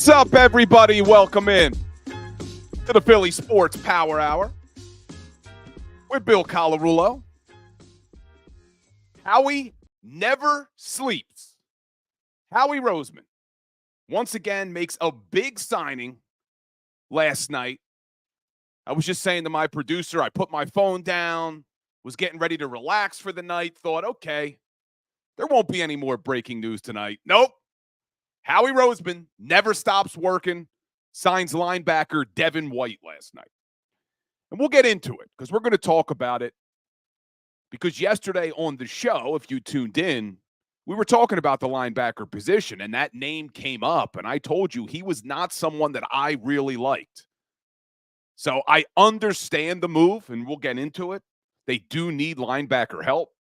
What's up, everybody? Welcome in to the Philly Sports Power Hour with Bill Colarulo. Howie never sleeps. Howie Roseman once again makes a big signing last night. I was just saying to my producer, I put my phone down, was getting ready to relax for the night, thought, okay, there won't be any more breaking news tonight. Nope. Howie Roseman never stops working, signs linebacker Devin White last night. And we'll get into it because we're going to talk about it because yesterday on the show, if you tuned in, we were talking about the linebacker position and that name came up and I told you he was not someone that I really liked. So I understand the move and we'll get into it. They do need linebacker help.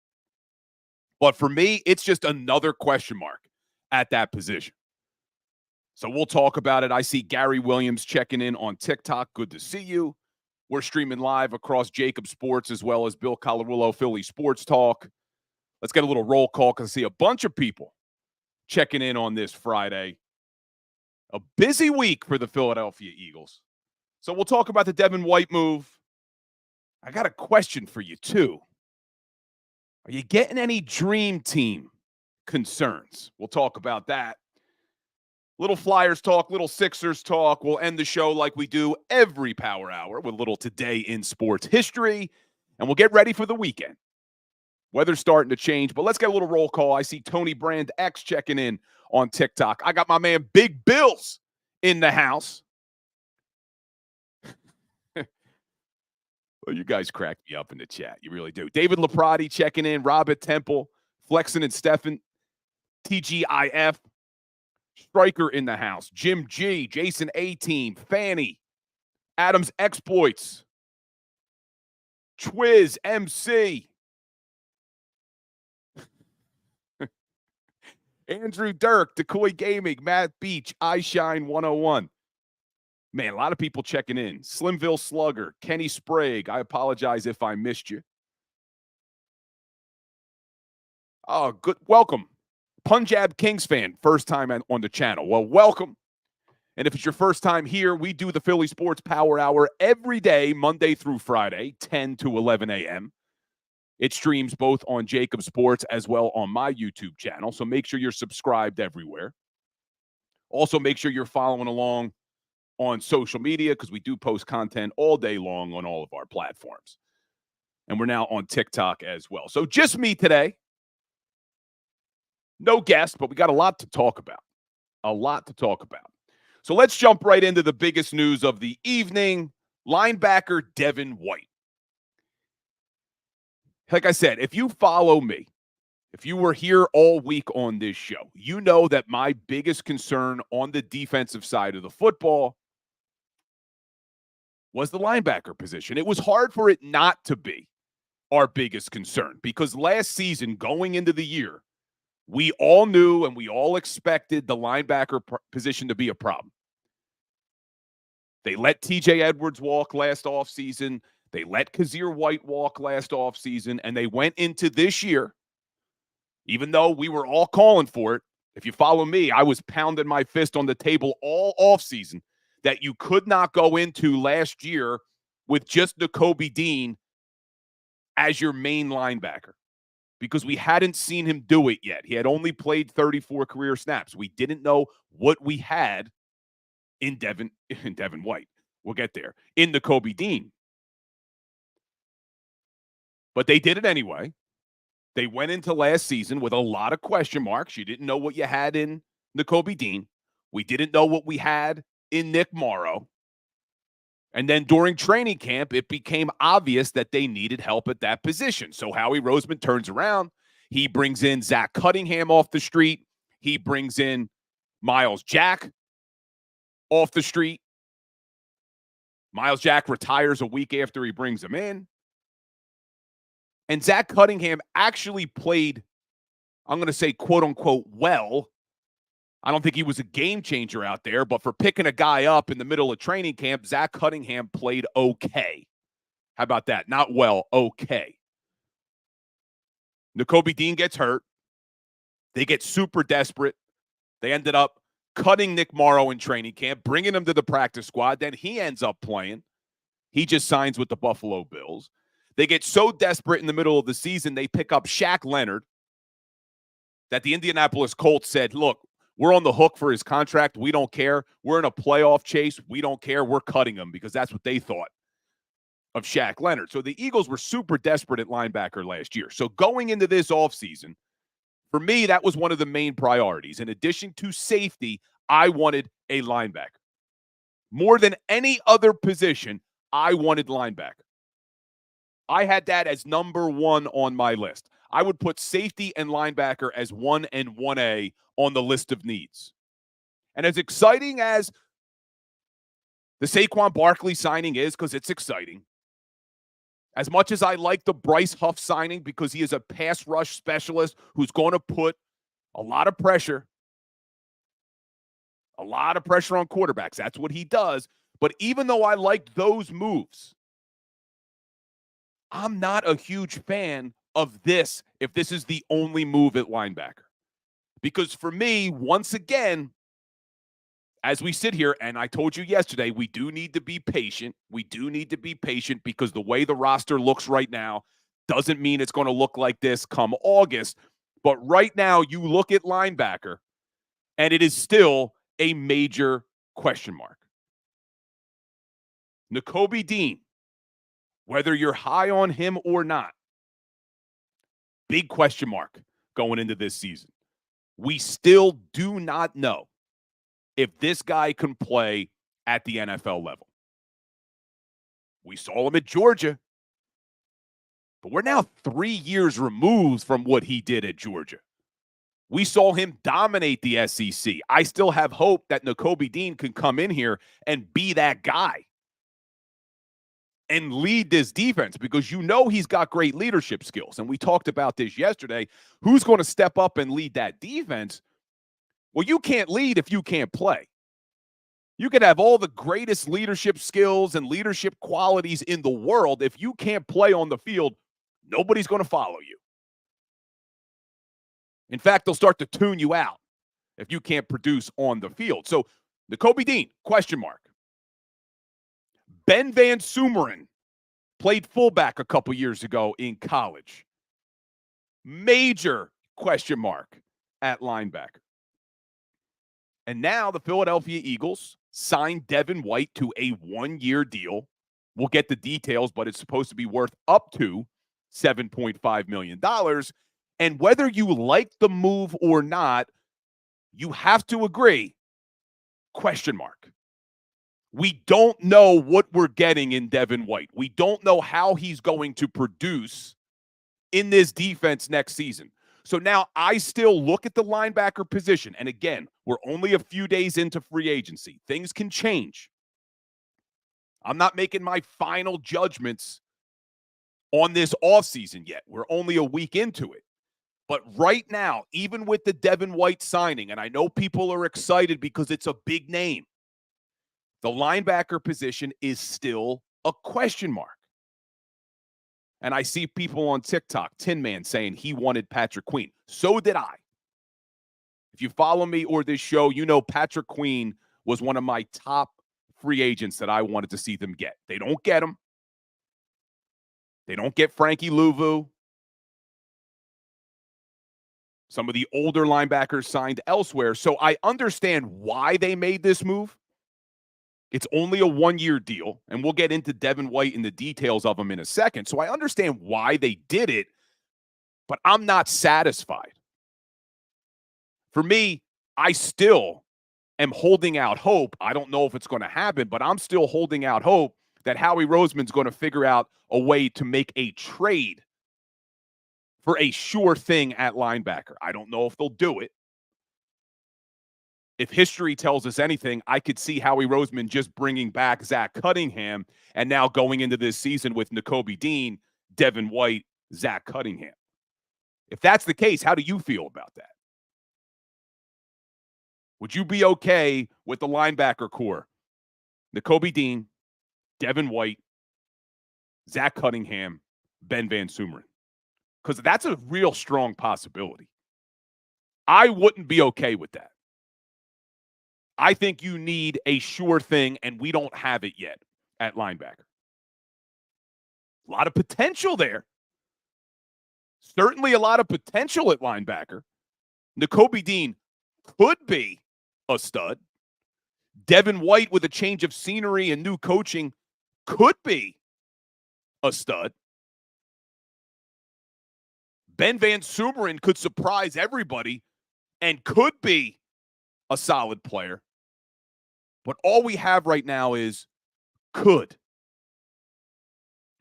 But for me, it's just another question mark at that position. So we'll talk about it. I see Gary Williams checking in on TikTok. Good to see you. We're streaming live across JAKIB Sports as well as Bill Colarulo Philly Sports Talk. Let's get a little roll call because I see a bunch of people checking in on this Friday. A busy week for the Philadelphia Eagles. So we'll talk about the Devin White move. I got a question for you, too. Are you getting any dream team concerns? We'll talk about that. Little Flyers talk, little Sixers talk. We'll end the show like we do every Power Hour with a little Today in Sports History, and we'll get ready for the weekend. Weather's starting to change, but let's get a little roll call. I see Tony Brand X checking in on TikTok. I got my man Big Bills in the house. Well, you guys crack me up in the chat. You really do. David Laprati checking in. Robert Temple, Flexen and Stefan, TGIF. Striker in the house. Jim G, Jason A-Team, Fanny, Adams Exploits, Twiz, MC, Andrew Dirk, Decoy Gaming, Matt Beach, iShine 101. Man, a lot of people checking in. Slimville Slugger, Kenny Sprague. I apologize if I missed you. Oh, good. Welcome. Punjab Kings fan, first time on the channel. Well, welcome. And if it's your first time here, we do the Philly Sports Power Hour every day, Monday through Friday, 10 to 11 a.m. It streams both on JAKIB Sports as well on my YouTube channel, so make sure you're subscribed everywhere. Also, make sure you're following along on social media because we do post content all day long on all of our platforms. And we're now on TikTok as well. So just me today. No guest, but we got a lot to talk about. A lot to talk about. So let's jump right into the biggest news of the evening. Linebacker Devin White. Like I said, if you follow me, if you were here all week on this show, you know that my biggest concern on the defensive side of the football was the linebacker position. It was hard for it not to be our biggest concern because last season, going into the year, we all knew and we all expected the linebacker position to be a problem. They let TJ Edwards walk last offseason. They let Kazir White walk last offseason. And they went into this year, even though we were all calling for it. If you follow me, I was pounding my fist on the table all offseason that you could not go into last year with just Nakobe Dean as your main linebacker. Because we hadn't seen him do it yet. He had only played 34 career snaps. We didn't know what we had in Devin White. We'll get there. In Nakobe Dean. But they did it anyway. They went into last season with a lot of question marks. You didn't know what you had in Nakobe Dean. We didn't know what we had in Nick Morrow. And then during training camp, it became obvious that they needed help at that position. So Howie Roseman turns around. He brings in Zach Cunningham off the street. He brings in Miles Jack off the street. Miles Jack retires a week after he brings him in. And Zach Cunningham actually played, I'm going to say, quote unquote, well. I don't think he was a game changer out there, but for picking a guy up in the middle of training camp, Zach Cunningham played okay. How about that? Not well, okay. Nakobe Dean gets hurt. They get super desperate. They ended up cutting Nick Morrow in training camp, bringing him to the practice squad. Then he ends up playing. He just signs with the Buffalo Bills. They get so desperate in the middle of the season, they pick up Shaq Leonard that the Indianapolis Colts said, look, we're on the hook for his contract. We don't care. We're in a playoff chase. We don't care. We're cutting him because that's what they thought of Shaq Leonard. So the Eagles were super desperate at linebacker last year. So going into this offseason, for me, that was one of the main priorities. In addition to safety, I wanted a linebacker. More than any other position, I wanted linebacker. I had that as number one on my list. I would put safety and linebacker as 1 and 1A on the list of needs. And as exciting as the Saquon Barkley signing is, because it's exciting, as much as I like the Bryce Huff signing because he is a pass rush specialist who's going to put a lot of pressure on quarterbacks. That's what he does. But even though I like those moves, I'm not a huge fan of this if this is the only move at linebacker. Because for me, once again, as we sit here, and I told you yesterday, we do need to be patient. We do need to be patient because the way the roster looks right now doesn't mean it's going to look like this come August. But right now, you look at linebacker, and it is still a major question mark. Nakobe Dean, whether you're high on him or not, big question mark going into this season. We still do not know if this guy can play at the NFL level. We saw him at Georgia, but we're now 3 years removed from what he did at Georgia. We saw him dominate the SEC. I still have hope that Nakobe Dean can come in here and be that guy and lead this defense because you know he's got great leadership skills. And we talked about this yesterday. Who's going to step up and lead that defense? Well, you can't lead if you can't play. You could have all the greatest leadership skills and leadership qualities in the world. If you can't play on the field, nobody's going to follow you. In fact, they'll start to tune you out if you can't produce on the field. So, Nakobe Dean, question mark. Ben Van Sumeren played fullback a couple years ago in college. Major question mark at linebacker. And now the Philadelphia Eagles signed Devin White to a 1-year deal. We'll get the details, but it's supposed to be worth up to $7.5 million. And whether you like the move or not, you have to agree, question mark. We don't know what we're getting in Devin White. We don't know how he's going to produce in this defense next season. So now I still look at the linebacker position. And again, we're only a few days into free agency. Things can change. I'm not making my final judgments on this offseason yet. We're only a week into it. But right now, even with the Devin White signing, and I know people are excited because it's a big name, the linebacker position is still a question mark. And I see people on TikTok, Tin Man, saying he wanted Patrick Queen. So did I. If you follow me or this show, you know Patrick Queen was one of my top free agents that I wanted to see them get. They don't get him. They don't get Frankie Louvu. Some of the older linebackers signed elsewhere. So I understand why they made this move. It's only a 1-year deal, and we'll get into Devin White and the details of him in a second. So I understand why they did it, but I'm not satisfied. For me, I still am holding out hope. I don't know if it's going to happen, but I'm still holding out hope that Howie Roseman's going to figure out a way to make a trade for a sure thing at linebacker. I don't know if they'll do it. If history tells us anything, I could see Howie Roseman just bringing back Zach Cunningham and now going into this season with Nakobe Dean, Devin White, Zach Cunningham. If that's the case, how do you feel about that? Would you be okay with the linebacker core? Nakobe Dean, Devin White, Zach Cunningham, Ben Van Sumeren. Because that's a real strong possibility. I wouldn't be okay with that. I think you need a sure thing, and we don't have it yet at linebacker. A lot of potential there. Certainly a lot of potential at linebacker. Nakobe Dean could be a stud. Devin White, with a change of scenery and new coaching, could be a stud. Ben Van Sumeren could surprise everybody and could be a solid player. But all we have right now is could.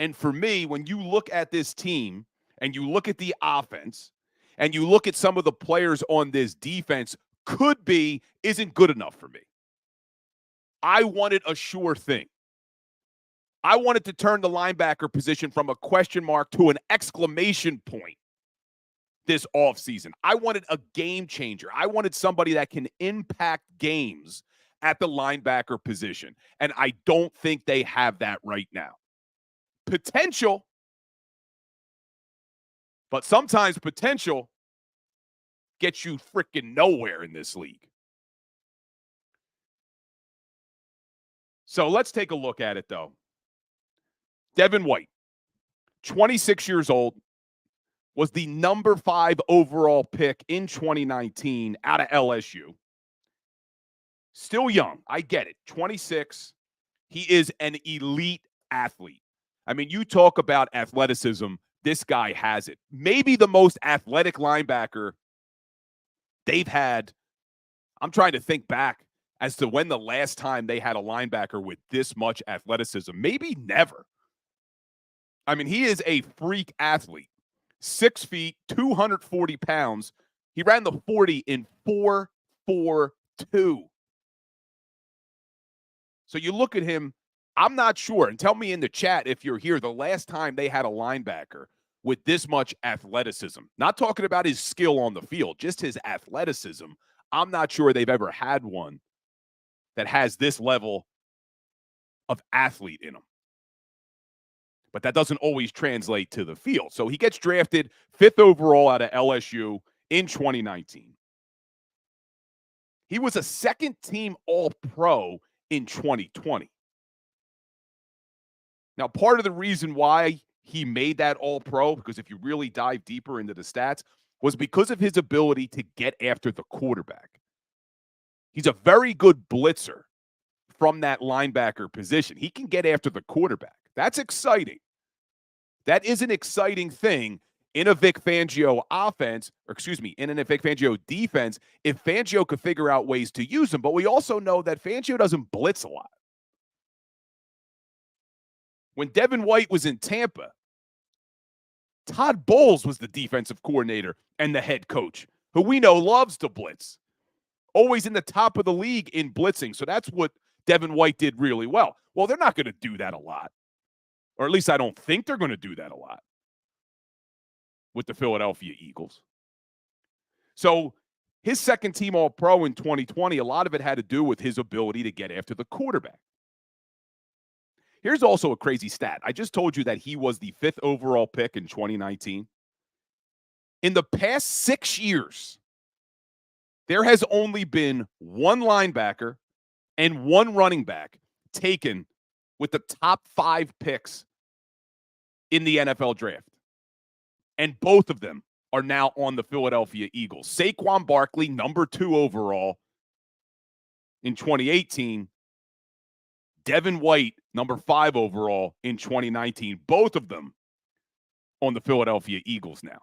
And for me, when you look at this team and you look at the offense and you look at some of the players on this defense, could be isn't good enough for me. I wanted a sure thing. I wanted to turn the linebacker position from a question mark to an exclamation point this offseason. I wanted a game changer. I wanted somebody that can impact games at the linebacker position. And I don't think they have that right now. Potential, but sometimes potential gets you freaking nowhere in this league. So let's take a look at it, though. Devin White, 26 years old, was the number 5 overall pick in 2019 out of LSU. Still young. I get it. 26. He is an elite athlete. I mean, you talk about athleticism. This guy has it. Maybe the most athletic linebacker they've had. I'm trying to think back as to when the last time they had a linebacker with this much athleticism. Maybe never. I mean, he is a freak athlete. 6 feet, 240 pounds. He ran the 40 in 4.42. So you look at him, I'm not sure. And tell me in the chat if you're here, the last time they had a linebacker with this much athleticism. Not talking about his skill on the field, just his athleticism. I'm not sure they've ever had one that has this level of athlete in him. But that doesn't always translate to the field. So he gets drafted 5th overall out of LSU in 2019. He was a second-team All-Pro in 2020. Now, part of the reason why he made that All-Pro, because if you really dive deeper into the stats, was because of his ability to get after the quarterback. He's a very good blitzer from that linebacker position. He can get after the quarterback. That's exciting. That is an exciting thing in a Vic Fangio offense, in a Vic Fangio defense, if Fangio could figure out ways to use him. But we also know that Fangio doesn't blitz a lot. When Devin White was in Tampa, Todd Bowles was the defensive coordinator and the head coach, who we know loves to blitz. Always in the top of the league in blitzing. So that's what Devin White did really well. Well, they're not going to do that a lot. Or at least I don't think they're going to do that a lot with the Philadelphia Eagles. So his second team All-Pro in 2020, a lot of it had to do with his ability to get after the quarterback. Here's also a crazy stat. I just told you that he was the 5th overall pick in 2019. In the past 6 years, there has only been one linebacker and one running back taken with the top 5 picks in the NFL draft. And both of them are now on the Philadelphia Eagles. Saquon Barkley, number 2 overall in 2018. Devin White, number 5 overall in 2019. Both of them on the Philadelphia Eagles now.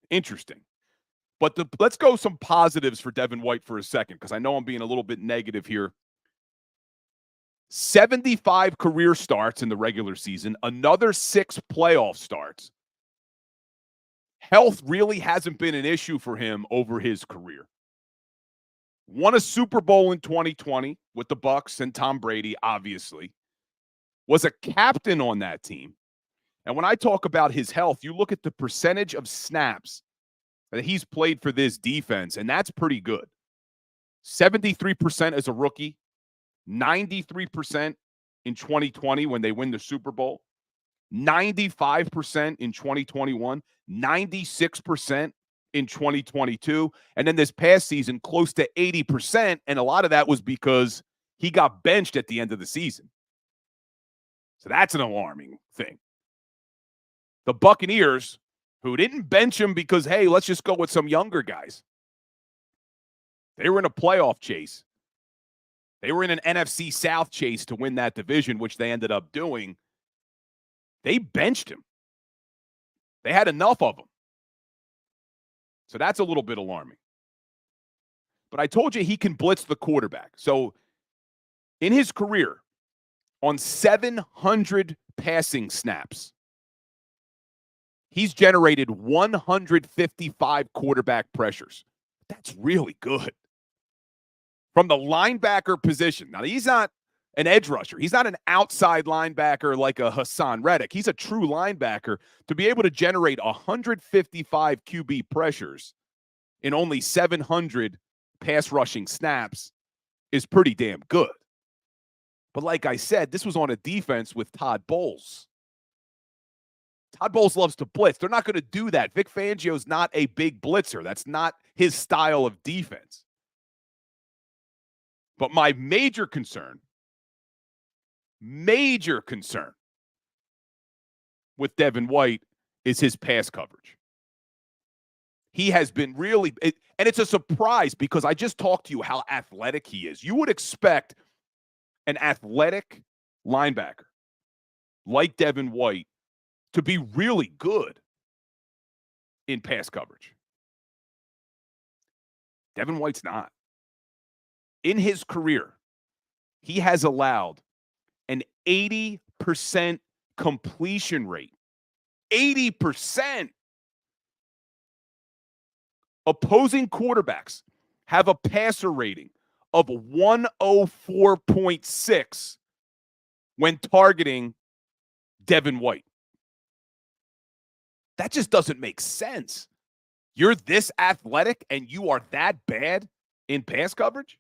Interesting. But let's go some positives for Devin White for a second, because I know I'm being a little bit negative here. 75 career starts in the regular season, another 6 playoff starts. Health really hasn't been an issue for him over his career. Won a Super Bowl in 2020 with the Bucs and Tom Brady, obviously. Was a captain on that team. And when I talk about his health, you look at the percentage of snaps that he's played for this defense, and that's pretty good. 73% as a rookie, 93% in 2020 when they win the Super Bowl, 95% in 2021, 96% in 2022. And then this past season, close to 80%. And a lot of that was because he got benched at the end of the season. So that's an alarming thing. The Buccaneers, who didn't bench him because, hey, let's just go with some younger guys. They were in a playoff chase. They were in an NFC South chase to win that division, which they ended up doing. They benched him. They had enough of him. So that's a little bit alarming. But I told you he can blitz the quarterback. So in his career, on 700 passing snaps, he's generated 155 quarterback pressures. That's really good. From the linebacker position. Now, he's not an edge rusher. He's not an outside linebacker like a Haason Reddick. He's a true linebacker. To be able to generate 155 QB pressures in only 700 pass rushing snaps is pretty damn good. But like I said, this was on a defense with Todd Bowles. Todd Bowles loves to blitz. They're not going to do that. Vic Fangio's not a big blitzer. That's not his style of defense. But my major concern with Devin White is his pass coverage. He has been really, and it's a surprise because I just talked to you how athletic he is. You would expect an athletic linebacker like Devin White to be really good in pass coverage. Devin White's not. In his career, he has allowed an 80% completion rate. 80%. Opposing quarterbacks have a passer rating of 104.6 when targeting Devin White. That just doesn't make sense. You're this athletic and you are that bad in pass coverage?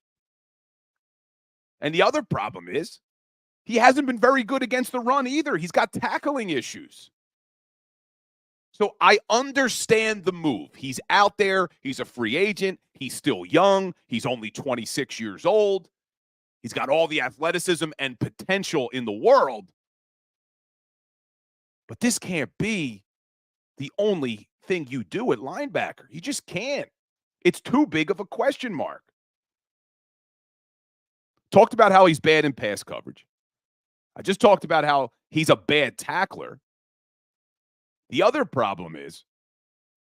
And the other problem is he hasn't been very good against the run either. He's got tackling issues. So I understand the move. He's out there. He's a free agent. He's still young. He's only 26 years old. He's got all the athleticism and potential in the world. But this can't be the only thing you do at linebacker. You just can't. It's too big of a question mark. Talked about how he's bad in pass coverage. I just talked about how he's a bad tackler. The other problem is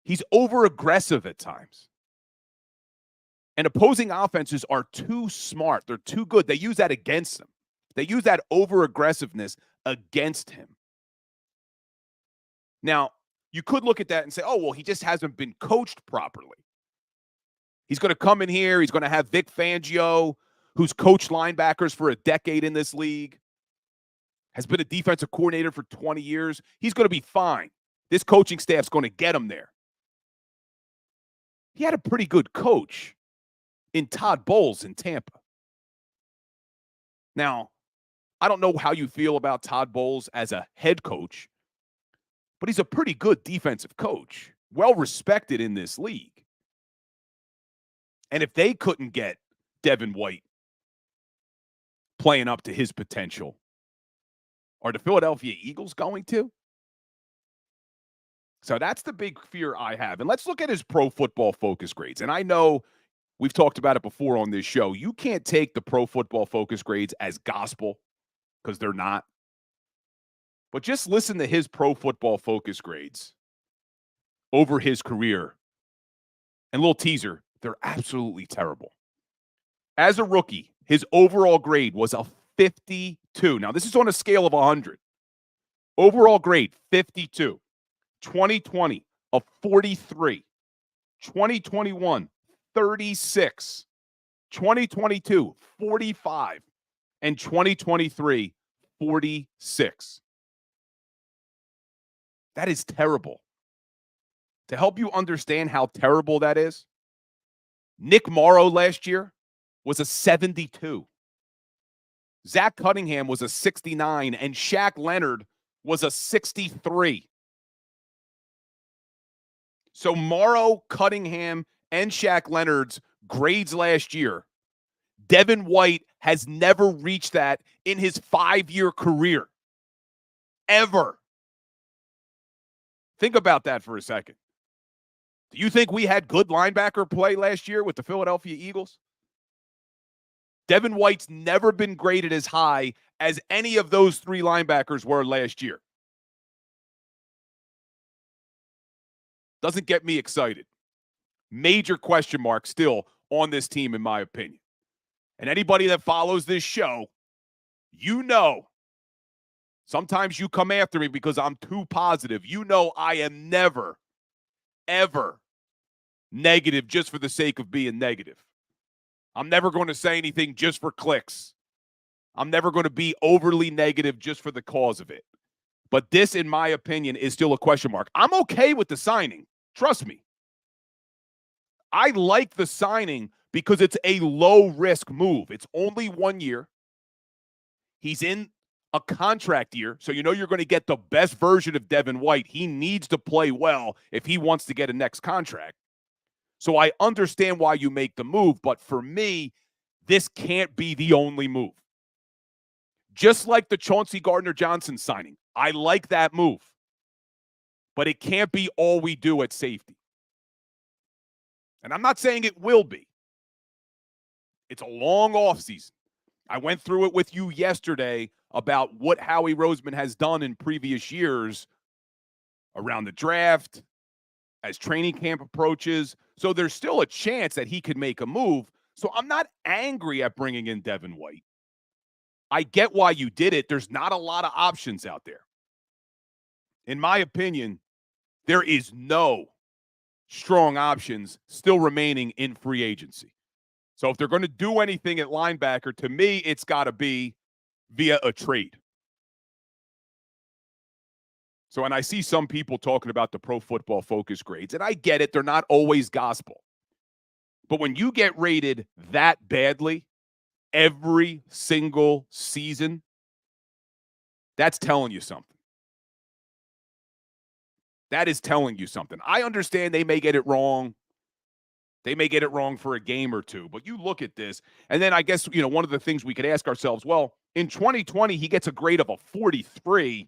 he's over-aggressive at times. And opposing offenses are too smart. They're too good. They use that against him. They use that over-aggressiveness against him. Now, you could look at that and say, oh, well, he just hasn't been coached properly. He's going to come in here. He's going to have Vic Fangio, who's coached linebackers for a decade in this league, has been a defensive coordinator for 20 years. He's going to be fine. This coaching staff's going to get him there. He had a pretty good coach in Todd Bowles in Tampa. Now, I don't know how you feel about Todd Bowles as a head coach, but he's a pretty good defensive coach, well respected in this league. And if they couldn't get Devin White playing up to his potential, are the Philadelphia Eagles going to? So that's the big fear I have. And let's look at his Pro Football Focus grades. And I know we've talked about it before on this show. You can't take the Pro Football Focus grades as gospel because they're not. But just listen to his Pro Football Focus grades over his career. And a little teaser, they're absolutely terrible. As a rookie, his overall grade was a 52. Now, this is on a scale of 100. Overall grade, 52. 2020, a 43. 2021, 36. 2022, 45. And 2023, 46. That is terrible. To help you understand how terrible that is, Nick Morrow last year was a 72. Zach Cunningham was a 69, and Shaq Leonard was a 63. So Morrow, Cunningham, and Shaq Leonard's grades last year, Devin White has never reached that in his 5-year career. Ever. Think about that for a second. Do you think we had good linebacker play last year with the Philadelphia Eagles? Devin White's never been graded as high as any of those 3 linebackers were last year. Doesn't get me excited. Major question mark still on this team, in my opinion. And anybody that follows this show, you know, sometimes you come after me because I'm too positive. You know I am never, ever negative just for the sake of being negative. I'm never going to say anything just for clicks. I'm never going to be overly negative just for the cause of it. But this, in my opinion, is still a question mark. I'm okay with the signing. Trust me. I like the signing because it's a low-risk move. It's only 1 year. He's in a contract year, so you know you're going to get the best version of Devin White. He needs to play well if he wants to get a next contract. So I understand why you make the move, but for me, this can't be the only move. Just like the Chauncey Gardner-Johnson signing, I like that move, but it can't be all we do at safety. And I'm not saying it will be. It's a long offseason. I went through it with you yesterday about what Howie Roseman has done in previous years around the draft, as training camp approaches. So there's still a chance that he could make a move. So I'm not angry at bringing in Devin White. I get why you did it. There's not a lot of options out there. In my opinion, there is no strong options still remaining in free agency. So if they're going to do anything at linebacker, to me, it's got to be via a trade. So, and I see some people talking about the Pro Football Focus grades, and I get it. They're not always gospel. But when you get rated that badly every single season, that's telling you something. That is telling you something. I understand they may get it wrong. They may get it wrong for a game or two, but you look at this, and then I guess, you know, one of the things we could ask ourselves, well, in 2020, he gets a grade of a 43,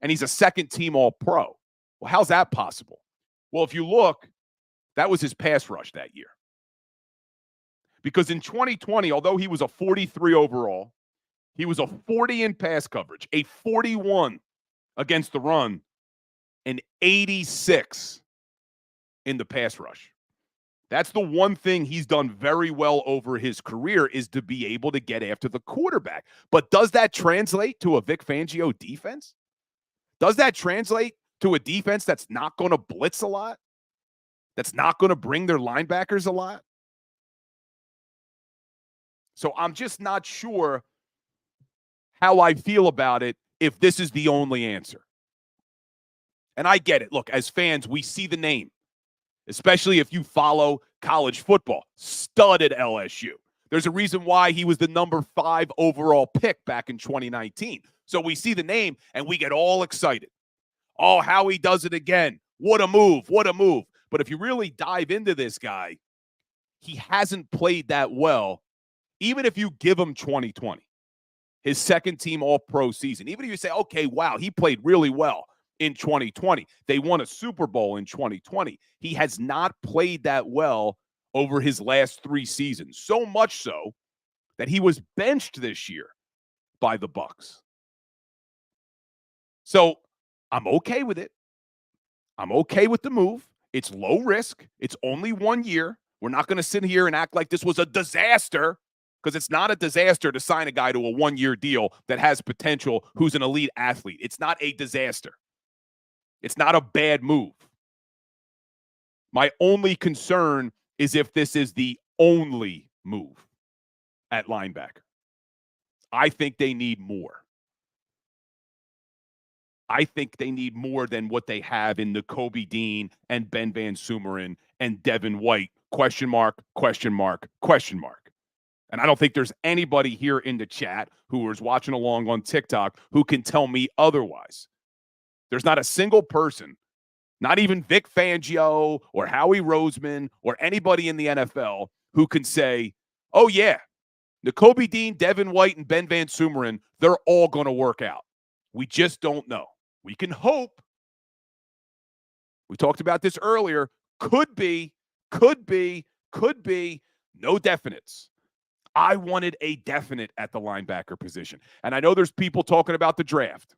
and he's a second-team All-Pro. Well, how's that possible? Well, if you look, that was his pass rush that year. Because in 2020, although he was a 43 overall, he was a 40 in pass coverage, a 41 against the run, and 86 in the pass rush. That's the one thing he's done very well over his career, is to be able to get after the quarterback. But does that translate to a Vic Fangio defense? Does that translate to a defense that's not going to blitz a lot? That's not going to bring their linebackers a lot? So I'm just not sure how I feel about it if this is the only answer. And I get it. Look, as fans, we see the name, especially if you follow college football. Stud at LSU. There's a reason why he was the number 5 overall pick back in 2019. So we see the name and we get all excited. Oh, how he does it again. What a move. What a move. But if you really dive into this guy, he hasn't played that well, even if you give him 2020, his second-team All-Pro season. Even if you say, okay, wow, he played really well in 2020. They won a Super Bowl in 2020. He has not played that well over his last 3 seasons. So much so that he was benched this year by the Bucs. So I'm okay with it. I'm okay with the move. It's low risk. It's only 1 year. We're not going to sit here and act like this was a disaster, because it's not a disaster to sign a guy to a 1-year deal that has potential, who's an elite athlete. It's not a disaster. It's not a bad move. My only concern is if this is the only move at linebacker. I think they need more. I think they need more than what they have in Nakobe Dean and Ben Van Sumeren and Devin White. Question mark, question mark, question mark. And I don't think there's anybody here in the chat who is watching along on TikTok who can tell me otherwise. There's not a single person Not even Vic Fangio or Howie Roseman or anybody in the NFL who can say, oh, yeah, Nakobe Dean, Devin White, and Ben Van Sumeren, they're all going to work out. We just don't know. We can hope. We talked about this earlier. Could be, no definites. I wanted a definite at the linebacker position. And I know there's people talking about the draft.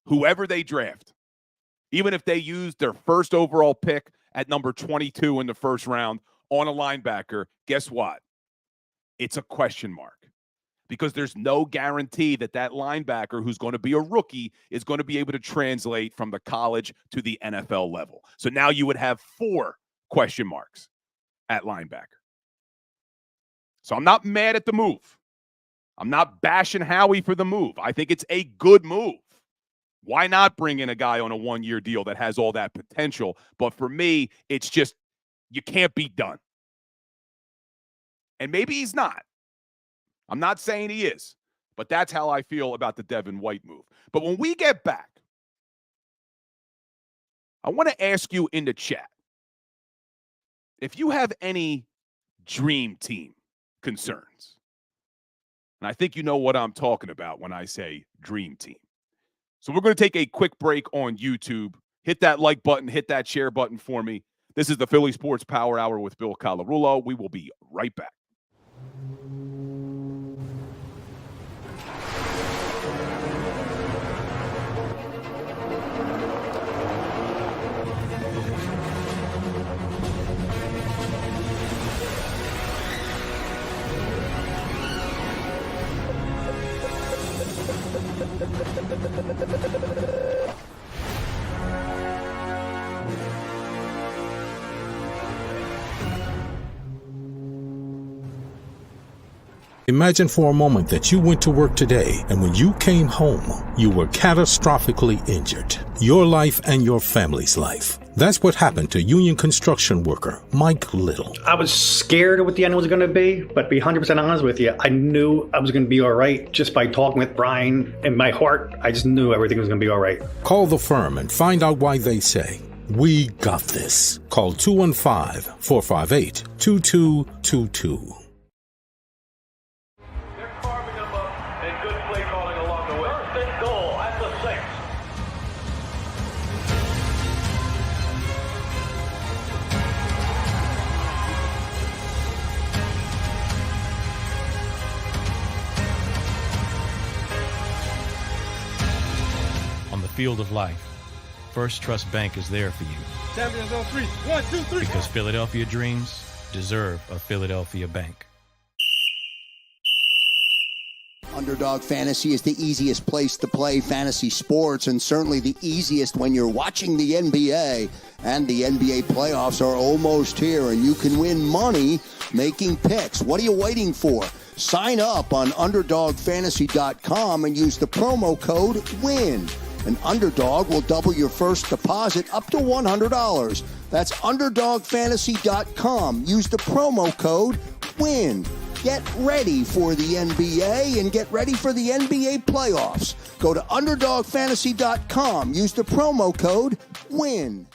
Whoever they draft, even if they use their first overall pick at number 22 in the first round on a linebacker, guess what? It's a question mark. Because there's no guarantee that linebacker who's going to be a rookie is going to be able to translate from the college to the NFL level. So now you would have 4 question marks at linebacker. So I'm not mad at the move. I'm not bashing Howie for the move. I think it's a good move. Why not bring in a guy on a 1-year deal that has all that potential? But for me, it's just you can't be done. And maybe he's not. I'm not saying he is, but that's how I feel about the Devin White move. But when we get back, I want to ask you in the chat if you have any dream team concerns. And I think you know what I'm talking about when I say dream team. So we're going to take a quick break on YouTube. Hit that like button, hit that share button for me. This is the Philly Sports Power Hour with Bill Colarulo. We will be right back. Imagine for a moment that you went to work today and when you came home, you were catastrophically injured. Your life and your family's life. That's what happened to union construction worker Mike Little. I was scared of what the end was going to be, but to be 100% honest with you, I knew I was going to be all right just by talking with Brian. In my heart, I just knew everything was going to be all right. Call the firm and find out why they say, "We got this." Call 215-458-2222. Field of life, First Trust Bank is there for you. Champions on 3. 1, 2, 3. Because Philadelphia dreams deserve a Philadelphia bank. Underdog Fantasy is the easiest place to play fantasy sports, and certainly the easiest when you're watching the NBA. And the NBA playoffs are almost here, and you can win money making picks. What are you waiting for? Sign up on UnderdogFantasy.com and use the promo code WIN. An Underdog will double your first deposit up to $100. That's UnderdogFantasy.com. Use the promo code WIN. Get ready for the NBA and get ready for the NBA playoffs. Go to UnderdogFantasy.com. Use the promo code WIN.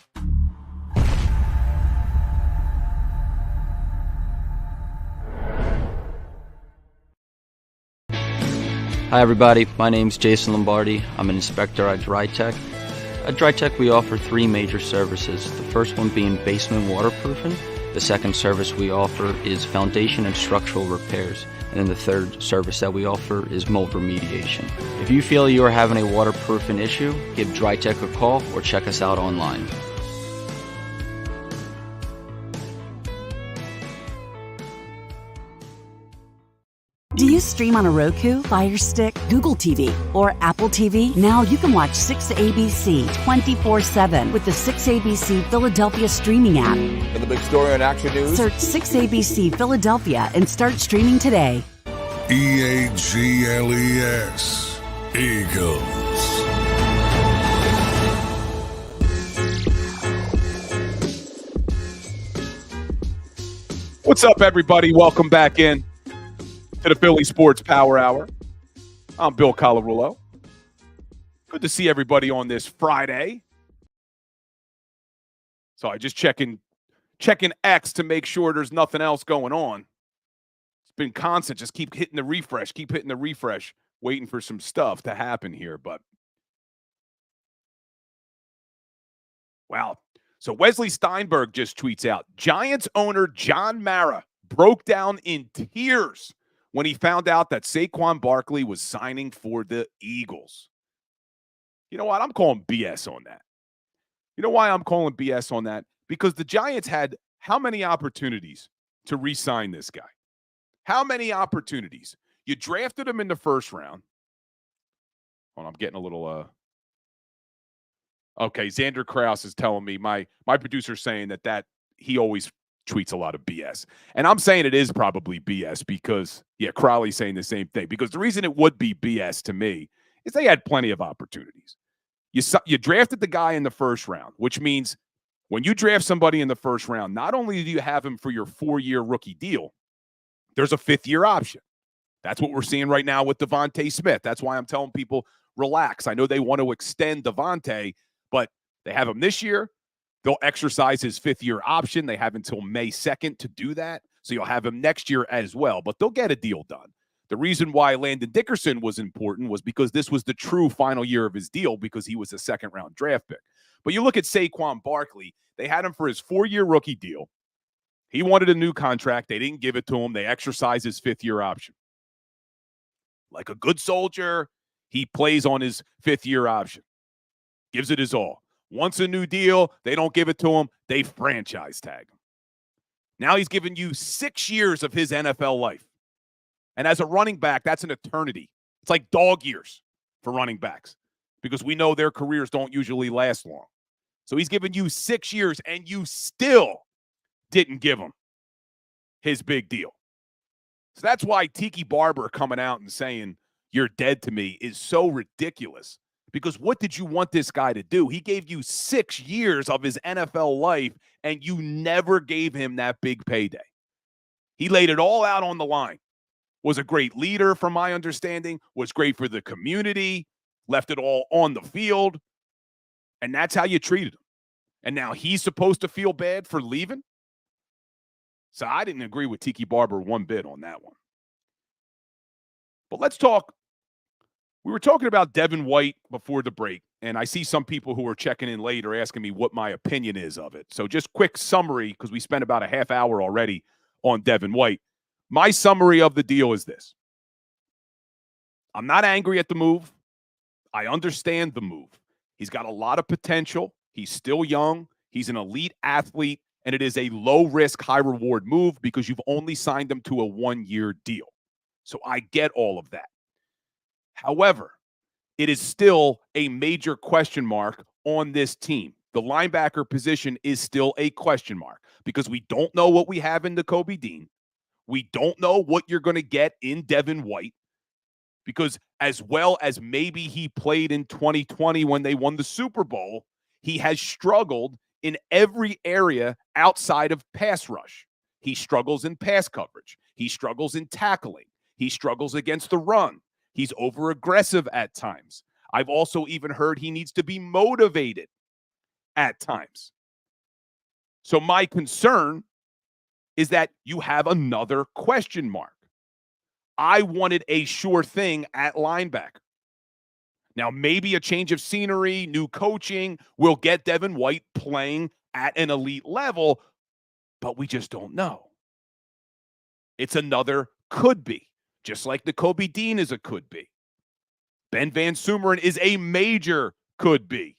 Hi everybody, my name's Jason Lombardi. I'm an inspector at DryTech. At DryTech we offer 3 major services, the first one being basement waterproofing, the second service we offer is foundation and structural repairs, and then the third service that we offer is mold remediation. If you feel you are having a waterproofing issue, give DryTech a call or check us out online. Do you stream on a Roku, Fire Stick, Google TV, or Apple TV? Now you can watch 6ABC 24/7 with the 6ABC Philadelphia streaming app. For the big story on Action News, search 6ABC Philadelphia and start streaming today. EAGLES, Eagles. What's up, everybody? Welcome back in to the Philly Sports Power Hour. I'm Bill Colarulo. Good to see everybody on this Friday. So I just checking X to make sure there's nothing else going on. It's been constant. Just keep hitting the refresh, waiting for some stuff to happen here. But wow. So Wesley Steinberg just tweets out, Giants owner John Mara broke down in tears when he found out that Saquon Barkley was signing for the Eagles. You know what? I'm calling BS on that. You know why I'm calling BS on that? Because the Giants had how many opportunities to re-sign this guy? How many opportunities? You drafted him in the first round. Hold on, I'm getting a little okay, Xander Krause is telling me, my producer's saying that he always tweets a lot of BS. And I'm saying it is probably BS because, Crowley's saying the same thing. Because the reason it would be BS to me is they had plenty of opportunities. You drafted the guy in the first round, which means when you draft somebody in the first round, not only do you have him for your 4-year rookie deal, there's a 5th-year option. That's what we're seeing right now with Devontae Smith. That's why I'm telling people, relax. I know they want to extend Devontae, but they have him this year. They'll exercise his 5th-year option. They have until May 2nd to do that. So you'll have him next year as well, but they'll get a deal done. The reason why Landon Dickerson was important was because this was the true final year of his deal because he was a 2nd-round draft pick. But you look at Saquon Barkley, they had him for his 4-year rookie deal. He wanted a new contract. They didn't give it to him. They exercised his 5th-year option. Like a good soldier, he plays on his 5th-year option. Gives it his all. Wants a new deal. They don't give it to him. They franchise tag him. Now he's given you 6 years of his NFL life. And as a running back, that's an eternity. It's like dog years for running backs because we know their careers don't usually last long. So he's given you 6 years, and you still didn't give him his big deal. So that's why Tiki Barber coming out and saying you're dead to me is so ridiculous. Because what did you want this guy to do? He gave you 6 years of his NFL life, and you never gave him that big payday. He laid it all out on the line. Was a great leader, from my understanding, was great for the community, left it all on the field, and that's how you treated him. And now he's supposed to feel bad for leaving? So I didn't agree with Tiki Barber one bit on that one. But let's talk. We were talking about Devin White before the break, and I see some people who are checking in late are asking me what my opinion is of it. So just quick summary, because we spent about a half hour already on Devin White. My summary of the deal is this. I'm not angry at the move. I understand the move. He's got a lot of potential. He's still young. He's an elite athlete, and it is a low-risk, high-reward move because you've only signed him to a 1-year deal. So I get all of that. However, it is still a major question mark on this team. The linebacker position is still a question mark because we don't know what we have in Nakobe Dean. We don't know what you're going to get in Devin White because as well as maybe he played in 2020 when they won the Super Bowl, he has struggled in every area outside of pass rush. He struggles in pass coverage. He struggles in tackling. He struggles against the run. He's over-aggressive at times. I've also even heard he needs to be motivated at times. So my concern is that you have another question mark. I wanted a sure thing at linebacker. Now, maybe a change of scenery, new coaching will get Devin White playing at an elite level, but we just don't know. It's another could be, just like Nakobe Dean is a could be. Ben Van Sumeren is a major could be.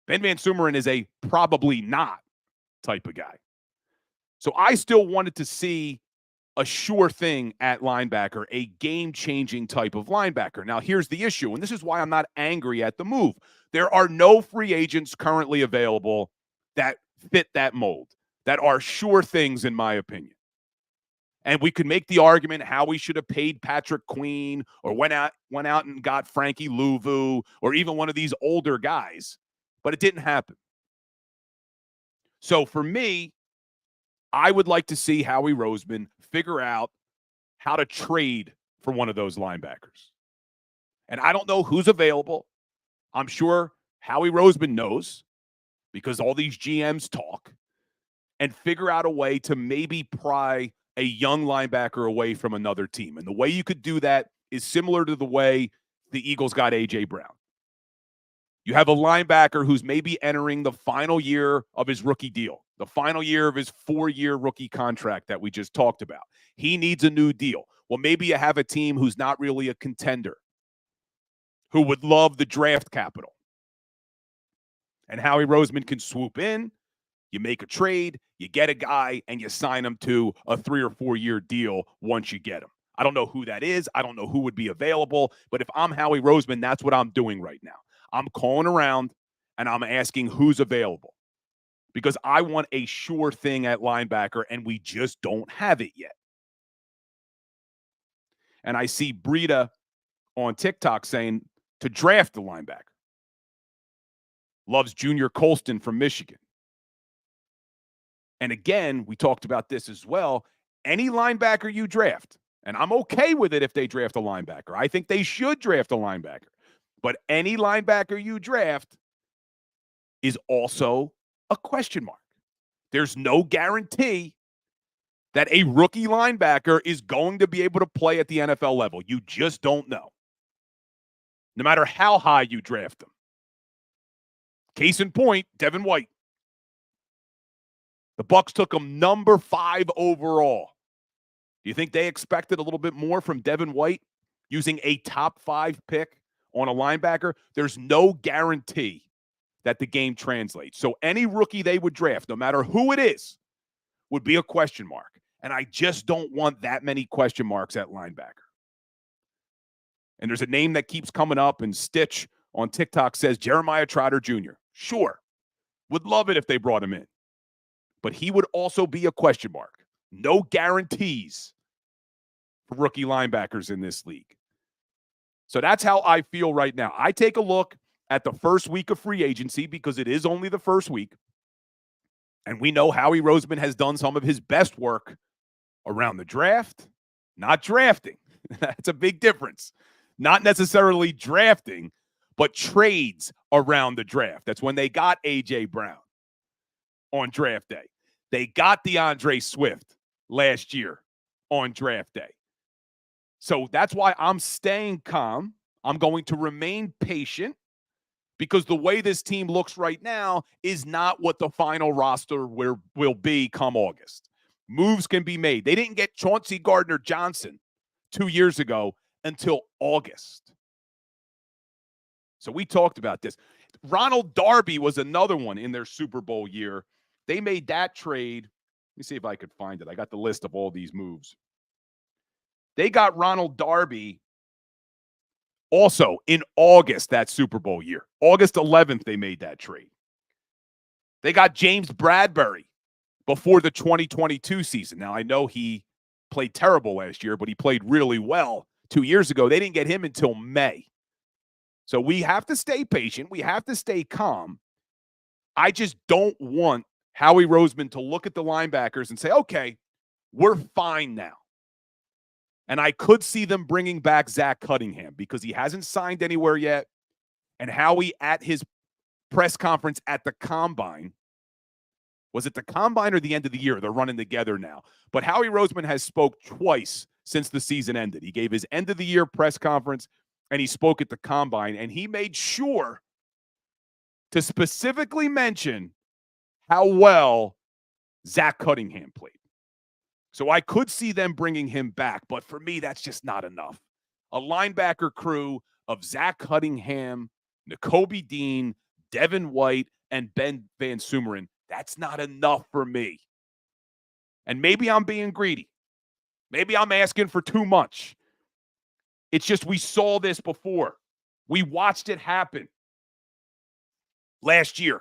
Ben Van Sumeren is a probably not type of guy. So I still wanted to see a sure thing at linebacker, a game-changing type of linebacker. Now, here's the issue, and this is why I'm not angry at the move. There are no free agents currently available that fit that mold, that are sure things, in my opinion. And we could make the argument how we should have paid Patrick Queen or went out and got Frankie Louvu or even one of these older guys, but it didn't happen. So for me, I would like to see Howie Roseman figure out how to trade for one of those linebackers. And I don't know who's available. I'm sure Howie Roseman knows. because all these GMs talk, and figure out a way to maybe pry a young linebacker away from another team. And the way you could do that is similar to the way the Eagles got A.J. Brown. You have a linebacker who's maybe entering the final year of his rookie deal, the final year of his 4-year rookie contract that we just talked about. He needs a new deal. Well, maybe you have a team who's not really a contender, who would love the draft capital. And Howie Roseman can swoop in, you make a trade, you get a guy, and you sign him to a 3 or 4 year deal once you get him. I don't know who that is. I don't know who would be available. But if I'm Howie Roseman, that's what I'm doing right now. I'm calling around, and I'm asking who's available. Because I want a sure thing at linebacker, and we just don't have it yet. And I see Breida on TikTok saying to draft the linebacker. Loves Junior Colston from Michigan. And again, we talked about this as well. Any linebacker you draft, and I'm okay with it if they draft a linebacker. I think they should draft a linebacker. But any linebacker you draft is also a question mark. There's no guarantee that a rookie linebacker is going to be able to play at the NFL level. You just don't know. No matter how high you draft them. Case in point, Devin White. The Bucs took him number 5 overall. Do you think they expected a little bit more from Devin White using a top 5 pick on a linebacker? There's no guarantee that the game translates. So any rookie they would draft, no matter who it is, would be a question mark. And I just don't want that many question marks at linebacker. And there's a name that keeps coming up, and Stitch on TikTok says Jeremiah Trotter Jr. Sure. Would love it if they brought him in. But he would also be a question mark. No guarantees for rookie linebackers in this league. So that's how I feel right now. I take a look at the first week of free agency because it is only the first week. And we know Howie Roseman has done some of his best work around the draft, not drafting. That's a big difference. Not necessarily drafting, but trades around the draft. That's when they got A.J. Brown on draft day. They got DeAndre Swift last year on draft day. So that's why I'm staying calm. I'm going to remain patient because the way this team looks right now is not what the final roster will be come August. Moves can be made. They didn't get Chauncey Gardner-Johnson 2 years ago until August. So we talked about this. Ronald Darby was another one in their Super Bowl year. They made that trade. Let me see if I could find it. I got the list of all these moves. They got Ronald Darby also in August that Super Bowl year. August 11th, they made that trade. They got James Bradbury before the 2022 season. Now, I know he played terrible last year, but he played really well 2 years ago. They didn't get him until May. So we have to stay patient. We have to stay calm. I just don't want Howie Roseman to look at the linebackers and say, okay, we're fine now. And I could see them bringing back Zach Cunningham because he hasn't signed anywhere yet. And Howie at his press conference at the Combine, was it the Combine or the end of the year? They're running together now. But Howie Roseman has spoke twice since the season ended. He gave his end of the year press conference and he spoke at the Combine, and he made sure to specifically mention how well Zach Cunningham played. So I could see them bringing him back, but for me, that's just not enough. A linebacker crew of Zach Cunningham, Nakobe Dean, Devin White, and Ben Van Sumeren, that's not enough for me. And maybe I'm being greedy. Maybe I'm asking for too much. It's just we saw this before. We watched it happen last year.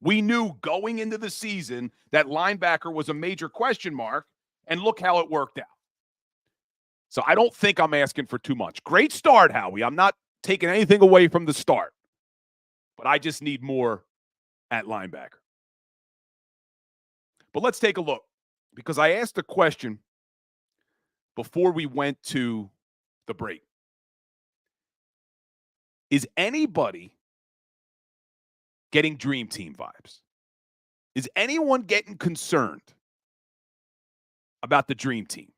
We knew going into the season that linebacker was a major question mark, and look how it worked out. So I don't think I'm asking for too much. Great start, Howie. I'm not taking anything away from the start, but I just need more at linebacker. But let's take a look, because I asked a question before we went to the break. Is anybody getting Dream Team vibes? Is anyone getting concerned about the Dream Team?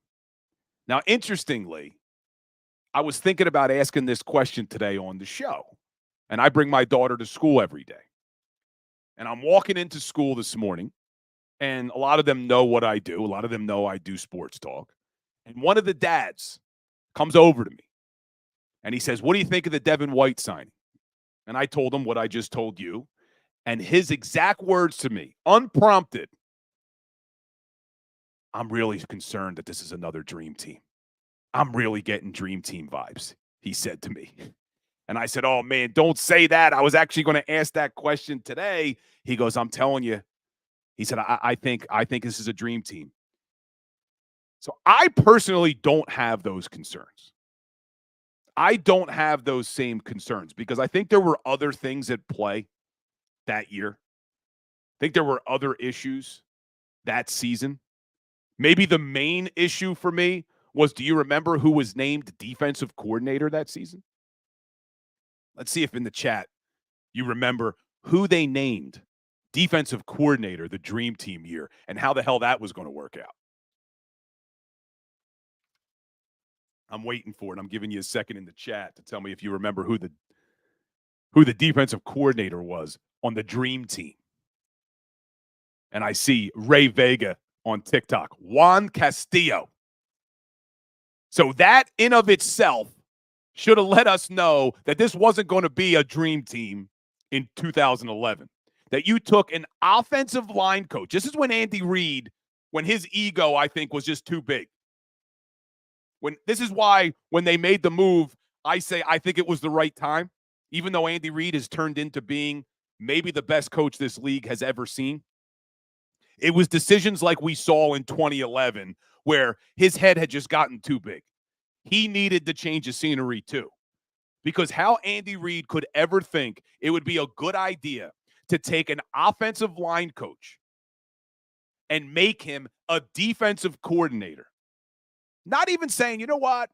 Now, interestingly, I was thinking about asking this question today on the show, and I bring my daughter to school every day. And I'm walking into school this morning, and a lot of them know what I do. A lot of them know I do sports talk. And one of the dads comes over to me, and he says, "What do you think of the Devin White signing?" And I told him what I just told you. And his exact words to me, unprompted, "I'm really concerned that this is another Dream Team. I'm really getting Dream Team vibes," he said to me. And I said, "Oh, man, don't say that. I was actually going to ask that question today." He goes, "I'm telling you." He said, I think this is a Dream Team." So I personally don't have those concerns. I don't have those same concerns because I think there were other things at play that year. I think there were other issues that season. Maybe the main issue for me was, do you remember who was named defensive coordinator that season? Let's see if in the chat you remember who they named defensive coordinator the Dream Team year and how the hell that was going to work out. I'm waiting for it. I'm giving you a second in the chat to tell me if you remember who the defensive coordinator was on the Dream Team. And I see Ray Vega on TikTok, Juan Castillo. So that in of itself should have let us know that this wasn't going to be a Dream Team in 2011. That you took an offensive line coach. This is when Andy Reid, when his ego, I think, was just too big. This is why when they made the move, I say I think it was the right time, even though Andy Reid has turned into being maybe the best coach this league has ever seen. It was decisions like we saw in 2011 where his head had just gotten too big. He needed to change the scenery too. Because how Andy Reid could ever think it would be a good idea to take an offensive line coach and make him a defensive coordinator. Not even saying, you know what,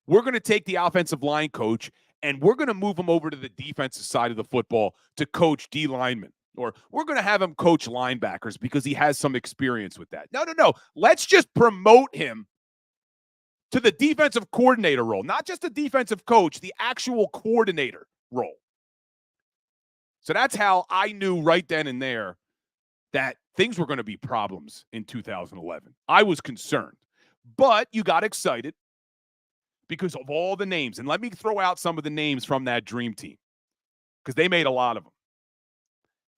we're going to take the offensive line coach and we're going to move him over to the defensive side of the football to coach D linemen. Or we're going to have him coach linebackers because he has some experience with that. No. Let's just promote him to the defensive coordinator role. Not just the defensive coach, the actual coordinator role. So that's how I knew right then and there that things were going to be problems in 2011. I was concerned. But you got excited because of all the names. And let me throw out some of the names from that Dream Team because they made a lot of them.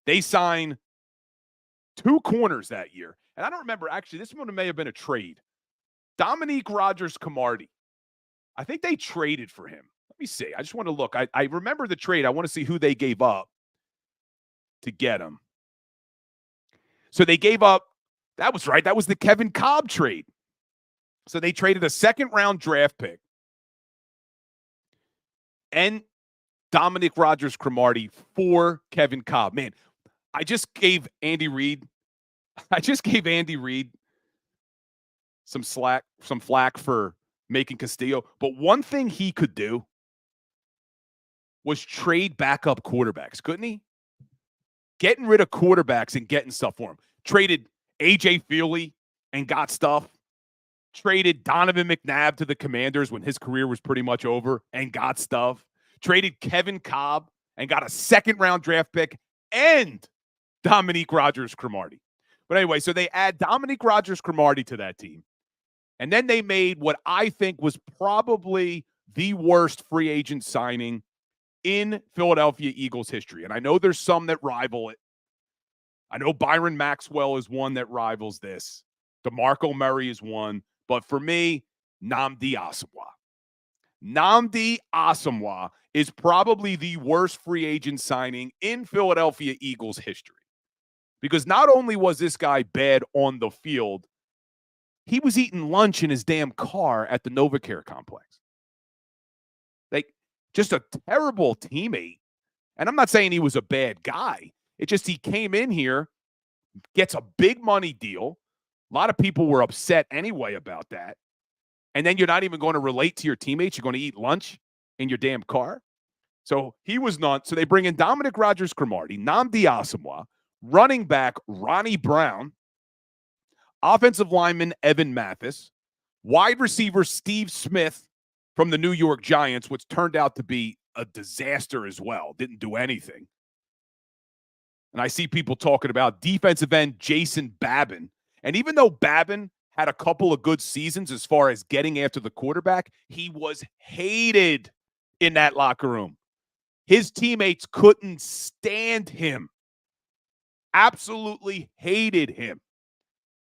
They signed 2 corners that year. And I don't remember, actually, this one may have been a trade. Dominique Rodgers-Cromartie. I think they traded for him. Let me see. I just want to look. I remember the trade. I want to see who they gave up to get him. So they gave up, that was right, that was the Kevin Kolb trade. So they traded a second-round draft pick and Dominique Rodgers-Cromartie for Kevin Kolb. Man, I just gave Andy Reid some flack for making Castillo. But one thing he could do was trade backup quarterbacks, couldn't he? Getting rid of quarterbacks and getting stuff for him. Traded A.J. Feely and got stuff. Traded Donovan McNabb to the Commanders when his career was pretty much over and got stuff. Traded Kevin Kolb and got a second-round draft pick and Dominique Rodgers-Cromartie. But anyway, so they add Dominique Rodgers-Cromartie to that team. And then they made what I think was probably the worst free agent signing in Philadelphia Eagles history. And I know there's some that rival it. I know Byron Maxwell is one that rivals this. DeMarco Murray is one. But for me, Nnamdi Asomugha. Nnamdi Asomugha is probably the worst free agent signing in Philadelphia Eagles history. Because not only was this guy bad on the field, he was eating lunch in his damn car at the NovaCare complex. Like, just a terrible teammate. And I'm not saying he was a bad guy. It's just he came in here, gets a big money deal. A lot of people were upset anyway about that. And then you're not even going to relate to your teammates. You're going to eat lunch in your damn car. So he was not. So they bring in Dominic Rodgers-Cromartie, Nnamdi Asomugha, running back Ronnie Brown, offensive lineman Evan Mathis, wide receiver Steve Smith from the New York Giants, which turned out to be a disaster as well. Didn't do anything. And I see people talking about defensive end Jason Babin. And even though Babin had a couple of good seasons as far as getting after the quarterback, he was hated in that locker room. His teammates couldn't stand him. Absolutely hated him.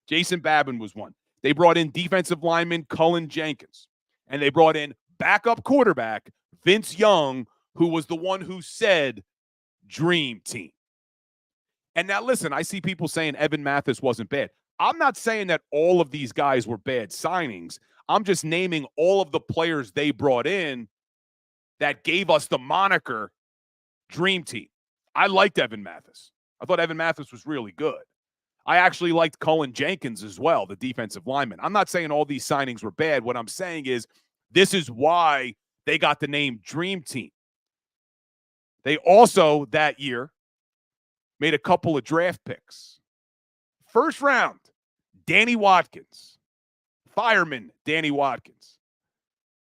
Jason Babin was one. They brought in defensive lineman Cullen Jenkins. And they brought in backup quarterback Vince Young, who was the one who said, dream team. And now, listen, I see people saying Evan Mathis wasn't bad. I'm not saying that all of these guys were bad signings. I'm just naming all of the players they brought in that gave us the moniker Dream Team. I liked Evan Mathis. I thought Evan Mathis was really good. I actually liked Cullen Jenkins as well, the defensive lineman. I'm not saying all these signings were bad. What I'm saying is this is why they got the name Dream Team. They also, that year, made a couple of draft picks. First round, Danny Watkins. Fireman, Danny Watkins.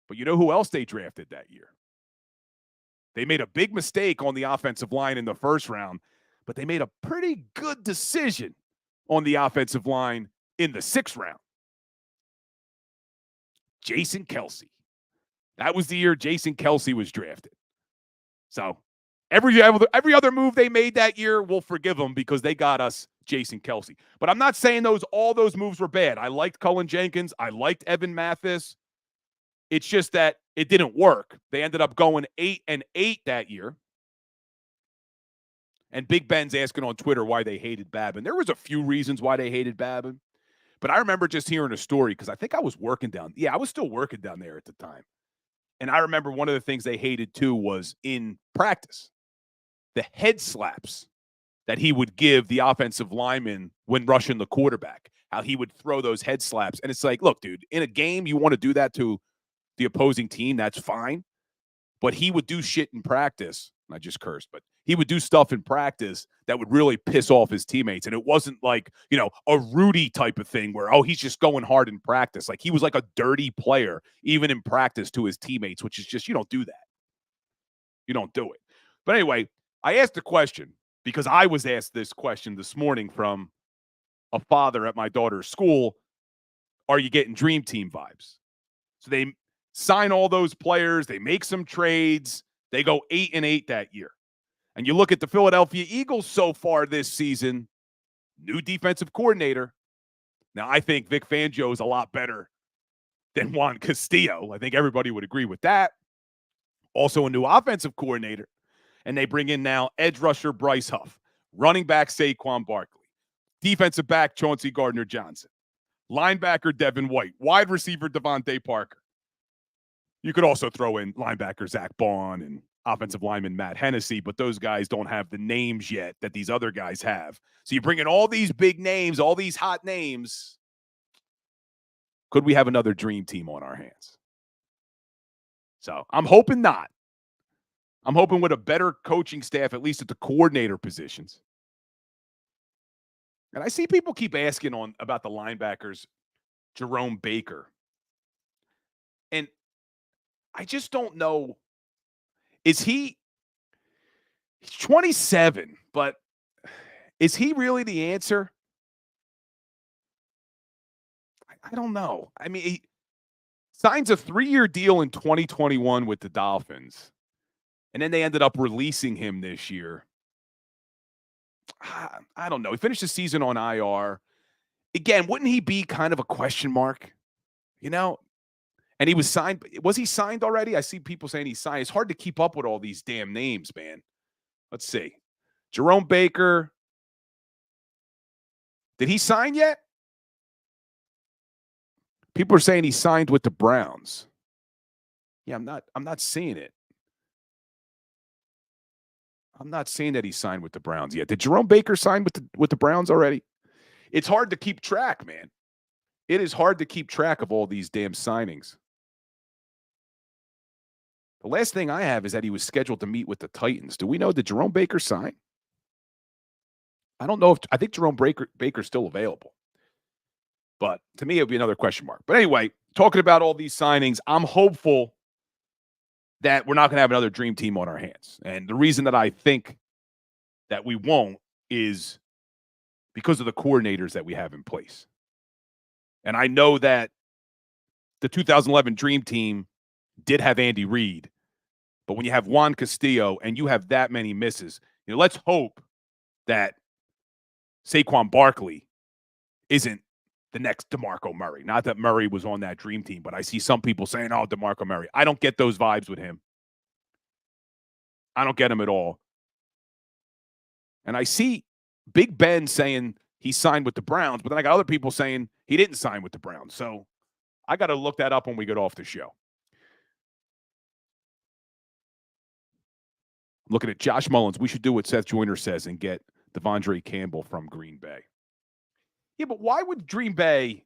But you know who else they drafted that year? They made a big mistake on the offensive line in the first round, but they made a pretty good decision on the offensive line in the sixth round. Jason Kelce. That was the year Jason Kelce was drafted. So every other move they made that year, we'll forgive them because they got us Jason Kelce. But I'm not saying all those moves were bad. I liked Cullen Jenkins. I liked Evan Mathis. It's just that it didn't work. They ended up going 8-8 that year. And Big Ben's asking on Twitter why they hated Babin. There was a few reasons why they hated Babin. But I remember just hearing a story because I think I was working down. Yeah, I was still working down there at the time. And I remember one of the things they hated too was in practice, the head slaps that he would give the offensive lineman when rushing the quarterback, how he would throw those head slaps. And it's like, look, dude, in a game, you want to do that to the opposing team, that's fine. But he would do shit in practice. I just cursed, but he would do stuff in practice that would really piss off his teammates. And it wasn't like, a Rudy type of thing where, he's just going hard in practice. Like he was like a dirty player, even in practice to his teammates, which is just, you don't do that. You don't do it. But anyway, I asked a question because I was asked this question this morning from a father at my daughter's school. Are you getting Dream Team vibes? So they sign all those players. They make some trades. They go 8-8 that year. And you look at the Philadelphia Eagles so far this season, new defensive coordinator. Now, I think Vic Fangio is a lot better than Juan Castillo. I think everybody would agree with that. Also a new offensive coordinator. And they bring in now edge rusher Bryce Huff, running back Saquon Barkley, defensive back Chauncey Gardner-Johnson, linebacker Devin White, wide receiver Devontae Parker. You could also throw in linebacker Zach Bond and offensive lineman Matt Hennessy, but those guys don't have the names yet that these other guys have. So you bring in all these big names, all these hot names. Could we have another dream team on our hands? So I'm hoping not. I'm hoping with a better coaching staff, at least at the coordinator positions. And I see people keep asking about the linebackers, Jerome Baker. And I just don't know. He's 27, but is he really the answer? I don't know. I mean, he signs a 3-year deal in 2021 with the Dolphins, and then they ended up releasing him this year. I don't know. He finished the season on IR. Again, wouldn't he be kind of a question mark? And he was signed. Was he signed already? I see people saying he's signed. It's hard to keep up with all these damn names, man. Let's see. Jerome Baker. Did he sign yet? People are saying he signed with the Browns. Yeah, I'm not seeing it. I'm not seeing that he signed with the Browns yet. Did Jerome Baker sign with the Browns already? It's hard to keep track, man. It is hard to keep track of all these damn signings. The last thing I have is that he was scheduled to meet with the Titans. Do we know, did Jerome Baker sign? I don't know I think Jerome Baker's still available. But to me, it would be another question mark. But anyway, talking about all these signings, I'm hopeful that we're not going to have another dream team on our hands. And the reason that I think that we won't is because of the coordinators that we have in place. And I know that the 2011 Dream Team did have Andy Reid, but when you have Juan Castillo and you have that many misses, let's hope that Saquon Barkley isn't the next DeMarco Murray. Not that Murray was on that Dream Team, but I see some people saying, oh, DeMarco Murray. I don't get those vibes with him. I don't get him at all. And I see Big Ben saying he signed with the Browns, but then I got other people saying he didn't sign with the Browns. So I got to look that up when we get off the show. Looking at Josh Mullins, we should do what Seth Joyner says and get Devondre Campbell from Green Bay. Yeah, but why would Green Bay,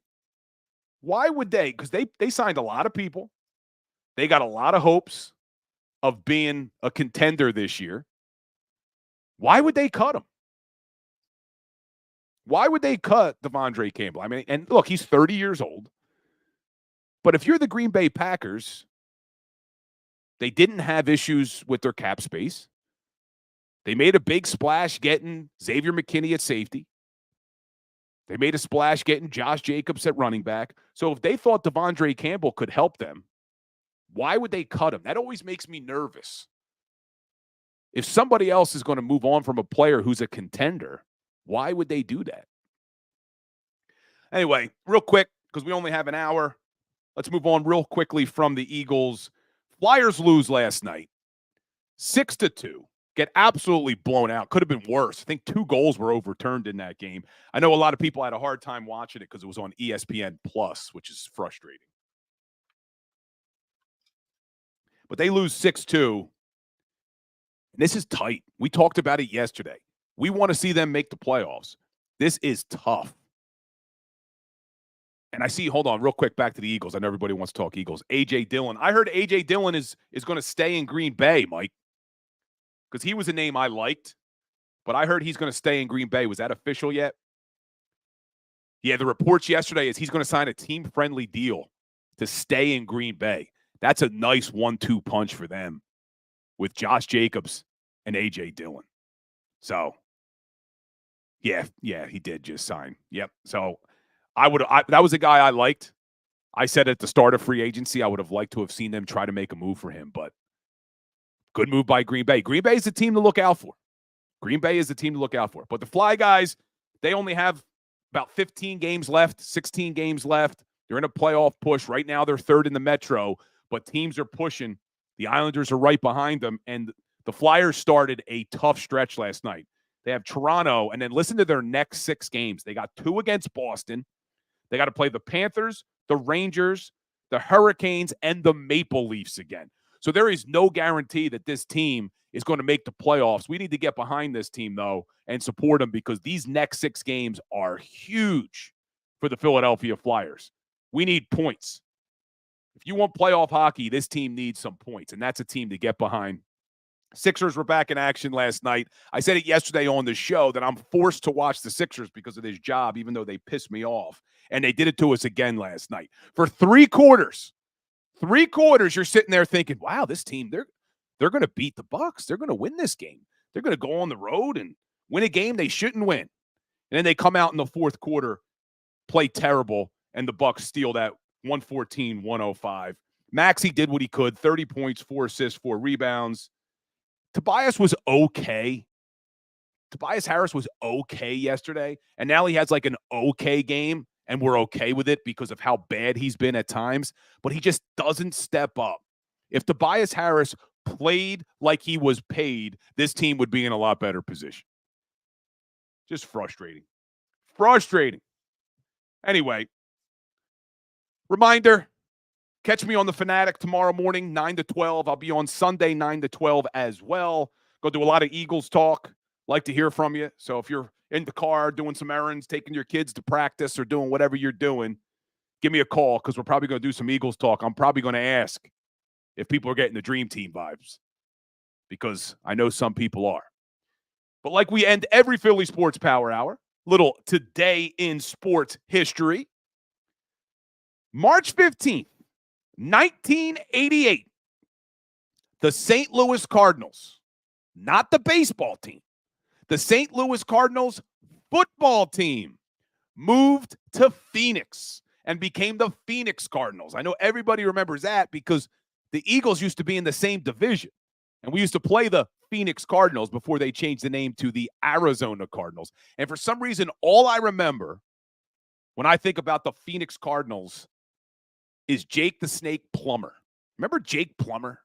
because they signed a lot of people. They got a lot of hopes of being a contender this year. Why would they cut him? Why would they cut Devondre Campbell? I mean, and look, he's 30 years old. But if you're the Green Bay Packers, they didn't have issues with their cap space. They made a big splash getting Xavier McKinney at safety. They made a splash getting Josh Jacobs at running back. So if they thought Devondre Campbell could help them, why would they cut him? That always makes me nervous. If somebody else is going to move on from a player who's a contender, why would they do that? Anyway, real quick, because we only have an hour, let's move on real quickly from the Eagles. Flyers lose last night, 6-2. Get absolutely blown out. Could have been worse. I think 2 goals were overturned in that game. I know a lot of people had a hard time watching it because it was on ESPN Plus, which is frustrating. But they lose 6-2. And this is tight. We talked about it yesterday. We want to see them make the playoffs. This is tough. And I see, hold on, real quick, back to the Eagles. I know everybody wants to talk Eagles. A.J. Dillon. I heard A.J. Dillon is going to stay in Green Bay, Mike, because he was a name I liked. But I heard he's going to stay in Green Bay. Was that official yet? Yeah, the reports yesterday is he's going to sign a team-friendly deal to stay in Green Bay. That's a nice 1-2 punch for them with Josh Jacobs and A.J. Dillon. So, yeah, he did just sign. Yep. So, that was a guy I liked. I said at the start of free agency, I would have liked to have seen them try to make a move for him, but good move by Green Bay. Green Bay is the team to look out for. But the Fly Guys, they only have about 15 games left, 16 games left. They're in a playoff push. Right now, they're third in the Metro, but teams are pushing. The Islanders are right behind them, and the Flyers started a tough stretch last night. They have Toronto, and then listen to their next 6 games. They got 2 against Boston. They got to play the Panthers, the Rangers, the Hurricanes, and the Maple Leafs again. So there is no guarantee that this team is going to make the playoffs. We need to get behind this team, though, and support them because these next 6 games are huge for the Philadelphia Flyers. We need points. If you want playoff hockey, this team needs some points, and that's a team to get behind. Sixers were back in action last night. I said it yesterday on the show that I'm forced to watch the Sixers because of this job, even though they pissed me off. And they did it to us again last night. For 3 quarters, you're sitting there thinking, wow, this team, they're going to beat the Bucks. They're going to win this game. They're going to go on the road and win a game they shouldn't win. And then they come out in the fourth quarter, play terrible, and the Bucks steal that 114-105. Maxey did what he could, 30 points, 4 assists, 4 rebounds. Tobias was okay. Tobias Harris was okay yesterday, and now he has like an okay game, and we're okay with it because of how bad he's been at times, but he just doesn't step up. If Tobias Harris played like he was paid, this team would be in a lot better position. Just frustrating. Anyway, reminder, catch me on The Fanatic tomorrow morning, 9 to 12. I'll be on Sunday, 9 to 12 as well. Go do a lot of Eagles talk. Like to hear from you. So if you're in the car doing some errands, taking your kids to practice or doing whatever you're doing, give me a call because we're probably going to do some Eagles talk. I'm probably going to ask if people are getting the dream team vibes, because I know some people are. But like we end every Philly Sports Power Hour, little today in sports history. March 15th, 1988, the St. Louis Cardinals, not the baseball team, the St. Louis Cardinals football team moved to Phoenix and became the Phoenix Cardinals. I know everybody remembers that because the Eagles used to be in the same division, and we used to play the Phoenix Cardinals before they changed the name to the Arizona Cardinals. And for some reason, all I remember when I think about the Phoenix Cardinals is Jake the Snake Plummer. Remember Jake Plummer?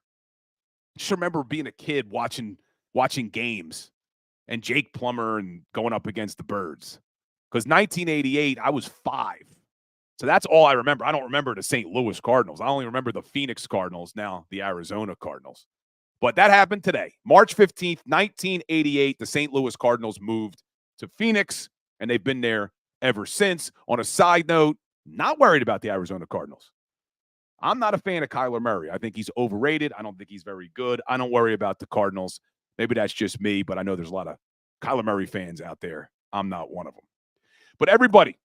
I just remember being a kid watching games and Jake Plummer and going up against the Birds. Because 1988, I was 5. So that's all I remember. I don't remember the St. Louis Cardinals. I only remember the Phoenix Cardinals, now the Arizona Cardinals. But that happened today. March 15th, 1988, the St. Louis Cardinals moved to Phoenix, and they've been there ever since. On a side note, not worried about the Arizona Cardinals. I'm not a fan of Kyler Murray. I think he's overrated. I don't think he's very good. I don't worry about the Cardinals. Maybe that's just me, but I know there's a lot of Kyler Murray fans out there. I'm not one of them. But everybody,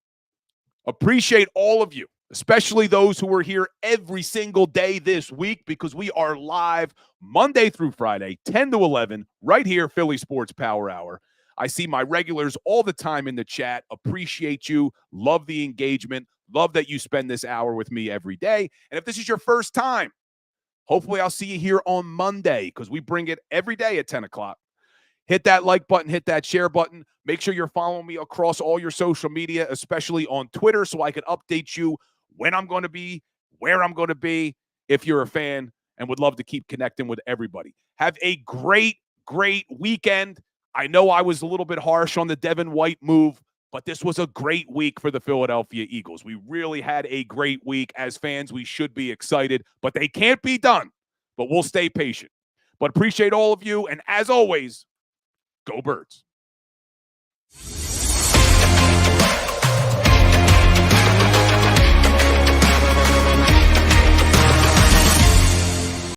appreciate all of you, especially those who are here every single day this week, because we are live Monday through Friday, 10 to 11, right here, Philly Sports Power Hour. I see my regulars all the time in the chat. Appreciate you. Love the engagement. Love that you spend this hour with me every day. And if this is your first time, hopefully I'll see you here on Monday, because we bring it every day at 10 o'clock. Hit that like button, hit that share button. Make sure you're following me across all your social media, especially on Twitter, so I can update you when I'm going to be, where I'm going to be, if you're a fan, and would love to keep connecting with everybody. Have a great, great weekend. I know I was a little bit harsh on the Devin White move, but this was a great week for the Philadelphia Eagles. We really had a great week. As fans, we should be excited, but they can't be done. But we'll stay patient. But appreciate all of you, and as always, go Birds.